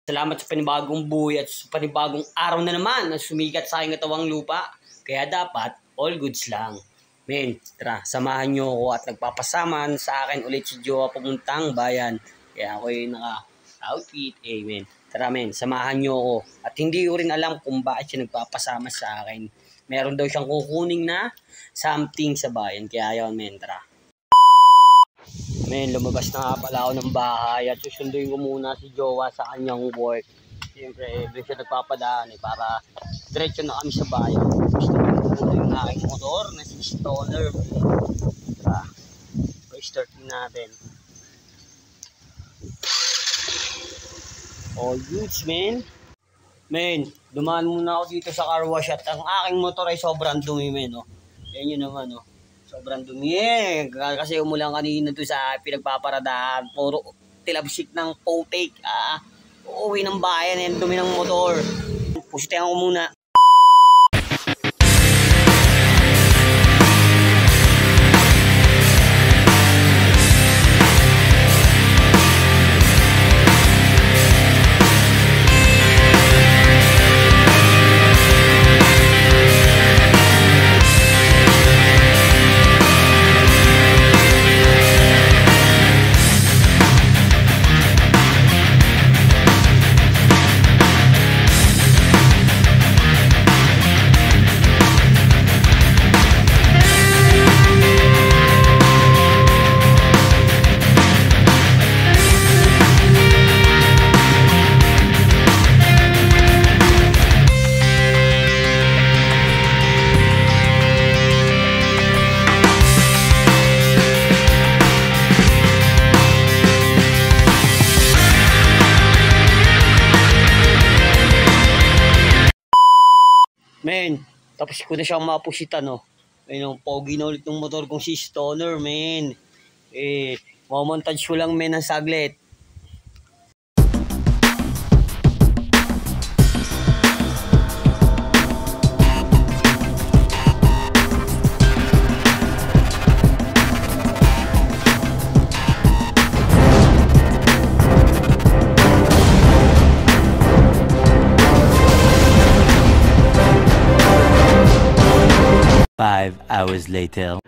Salamat sa panibagong buhay at sa panibagong araw na naman na sumikat sa aking katawang lupa. Kaya dapat, all goods lang. Men, tara, samahan nyo ako at nagpapasaman sa akin ulit si Jowa papuntang bayan. Kaya ako'y naka-outfit. Men, tara men, samahan nyo ako. At hindi ko rin alam kung bakit siya nagpapasama sa akin. Meron daw siyang kukuning na something sa bayan. Kaya yun men, tara. Men, lumabas na nga pala ako ng bahay at susunduin ko muna si Jowa sa kanyang work. Siyempre, doon siya nagpapadaan para diretso na kami sa bayan. Gusto ko yung aking motor na si Stoner. Tara, start natin. All goods, men. Men, dumaan muna ako dito sa car wash at ang aking motor ay sobrang dumi, men. Oh. Yan yun naman, oh. Sobrang dumi kasi umulan kanina doon sa pinagpaparadahan. Puro tilabsik ng potek. Uuwi ng bayan yan, dumi ng motor. Pusitihan ko muna. Men, tapos ko na siyang mapusitan, no. Ayun, pogi na ulit ng motor kong si Stoner, men. Mamontage ko lang, men, ang saglit. Five hours later.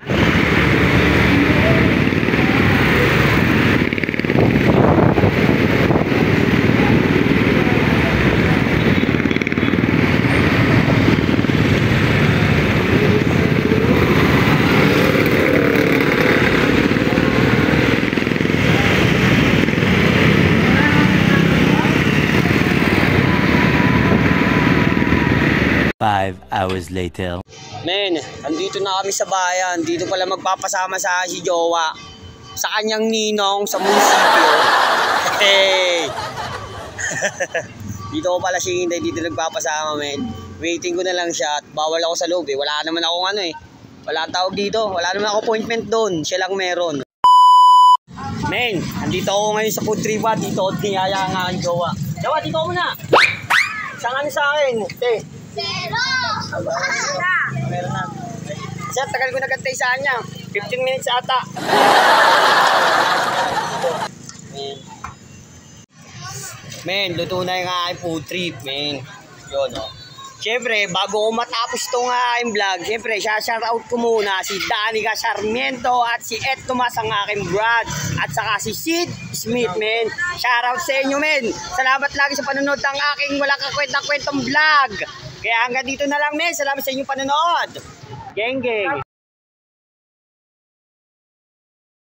Five hours later. Men, andito na kami sa bayan. Dito pala magpapasama sa si Jowa sa kanyang ninong sa munisipyo. Hey! Dito ko pala siya hindi dito nagpapasama, men. Waiting ko na lang siya at bawal ako sa loob eh. Wala naman akong wala tawag dito. Wala naman ako appointment doon. Siya lang meron. Men, andito ako ngayon sa food trip at dito ako niyaya nga ang Jowa. Jowa, dito ako muna. Saan sa akin? Zero! Meron na. Sir, tagal ko nagantay sa kanya. 15 minutes ata. Men, luto na yung aking food trip, men. Yun, oh. Siyempre, bago ko matapos itong aking vlog, siyempre, shoutout ko muna si Danica Sarmiento at si Ed Tomas, ang aking brad. At saka si Sid Smith, men. Shoutout sa inyo, men. Salamat lagi sa panonood ng aking walang kakwentang-kwentong vlog. Kaya hanggang dito na lang, men. Salamat sa inyong panonood. Geng, geng.